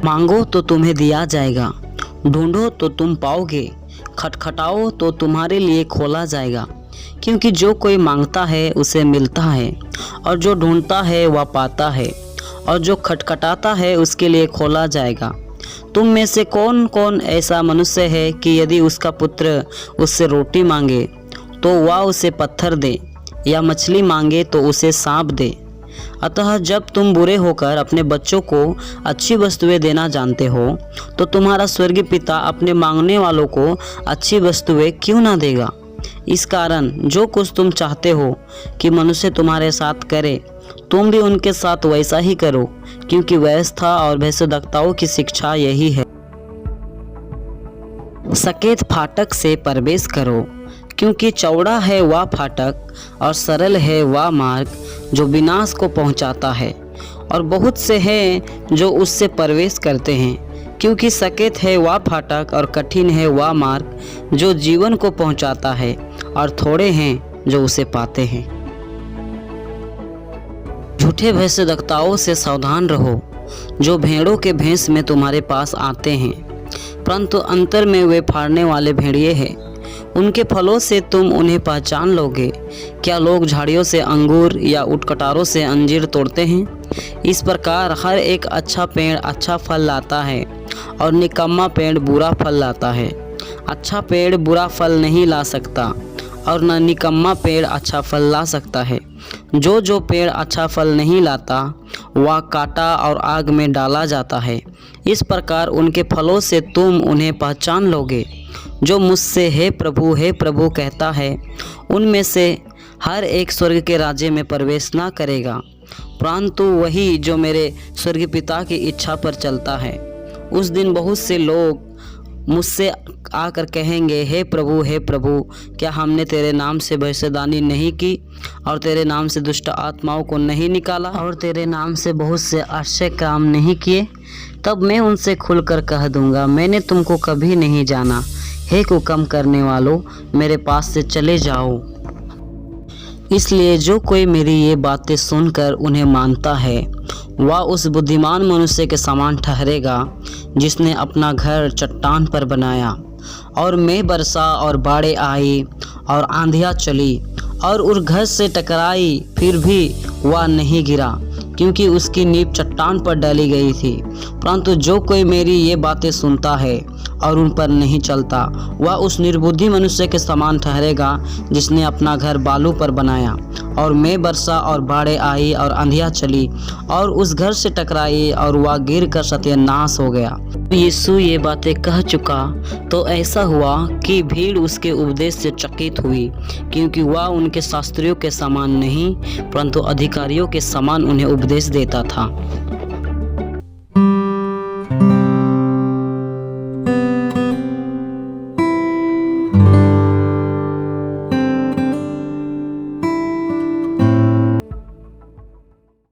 मांगो तो तुम्हें दिया जाएगा, ढूंढो तो तुम पाओगे, खटखटाओ तो तुम्हारे लिए खोला जाएगा। क्योंकि जो कोई मांगता है उसे मिलता है, और जो ढूंढता है वह पाता है, और जो खटखटाता है उसके लिए खोला जाएगा। तुम में से कौन कौन ऐसा मनुष्य है कि यदि उसका पुत्र उससे रोटी मांगे तो वह उसे पत्थर दे, या मछली मांगे तो उसे सांप दे? अतः जब तुम बुरे होकर अपने बच्चों को अच्छी वस्तुएं देना जानते हो, तो तुम्हारा स्वर्गीय पिता अपने मांगने वालों को अच्छी वस्तुएं क्यों ना देगा। इस कारण जो कुछ तुम चाहते हो कि मनुष्य तुम्हारे साथ करे, तुम भी उनके साथ वैसा ही करो, क्योंकि व्यवस्था और भविष्यद्वक्ताओं की शिक्षा यही है। सकेत फाटक से प्रवेश करो, क्योंकि चौड़ा है वह फाटक और सरल है वह मार्ग जो विनाश को पहुंचाता है, और बहुत से हैं जो उससे प्रवेश करते हैं। क्योंकि सकेत है वह फाटक और कठिन है वह मार्ग जो जीवन को पहुंचाता है, और थोड़े हैं जो उसे पाते हैं। झूठे भविष्यद्वक्ताओं से सावधान रहो, जो भेड़ों के भेष में तुम्हारे पास आते हैं, परंतु अंतर में वे फाड़ने वाले भेड़िए हैं। उनके फलों से तुम उन्हें पहचान लोगे। क्या लोग झाड़ियों से अंगूर या उटकटारों से अंजीर तोड़ते हैं? इस प्रकार हर एक अच्छा पेड़ अच्छा फल लाता है, और निकम्मा पेड़ बुरा फल लाता है। अच्छा पेड़ बुरा फल नहीं ला सकता, और न निकम्मा पेड़ अच्छा फल ला सकता है। जो पेड़ अच्छा फल नहीं लाता वह काटा और आग में डाला जाता है। इस प्रकार उनके फलों से तुम उन्हें पहचान लोगे। जो मुझसे हे प्रभु कहता है, उनमें से हर एक स्वर्ग के राज्य में प्रवेश ना करेगा, परंतु वही जो मेरे स्वर्गीय पिता की इच्छा पर चलता है। उस दिन बहुत से लोग मुझसे आकर कहेंगे, हे प्रभु, क्या हमने तेरे नाम से भविष्यवाणी नहीं की, और तेरे नाम से दुष्ट आत्माओं को नहीं निकाला, और तेरे नाम से बहुत से आश्चर्य काम नहीं किए? तब मैं उनसे खुलकर कह दूंगा, मैंने तुमको कभी नहीं जाना। हे कुकर्म करने वालों, मेरे पास से चले जाओ। इसलिए जो कोई मेरी ये बातें सुनकर उन्हें मानता है, वह उस बुद्धिमान मनुष्य के समान ठहरेगा जिसने अपना घर चट्टान पर बनाया। और मेघ बरसा और बाढ़ें आई और आंधियाँ चली और उस घर से टकराई, फिर भी वह नहीं गिरा, क्योंकि उसकी नींव चट्टान पर डाली गई थी। परंतु जो कोई मेरी ये बातें सुनता है और उन पर नहीं चलता, वह उस निर्बुद्धि मनुष्य के समान ठहरेगा जिसने अपना घर बालू पर बनाया। और मेघ बरसा और बाढ़ें आई और आंधियाँ चली और उस घर से टकराई, और वह गिर कर सत्यानाश हो गया। यीशु ये बातें कह चुका तो ऐसा हुआ कि भीड़ उसके उपदेश से चकित हुई, क्योंकि वह उनके शास्त्रियों के समान नहीं परंतु अधिकारियों के समान उन्हें उपदेश देता था।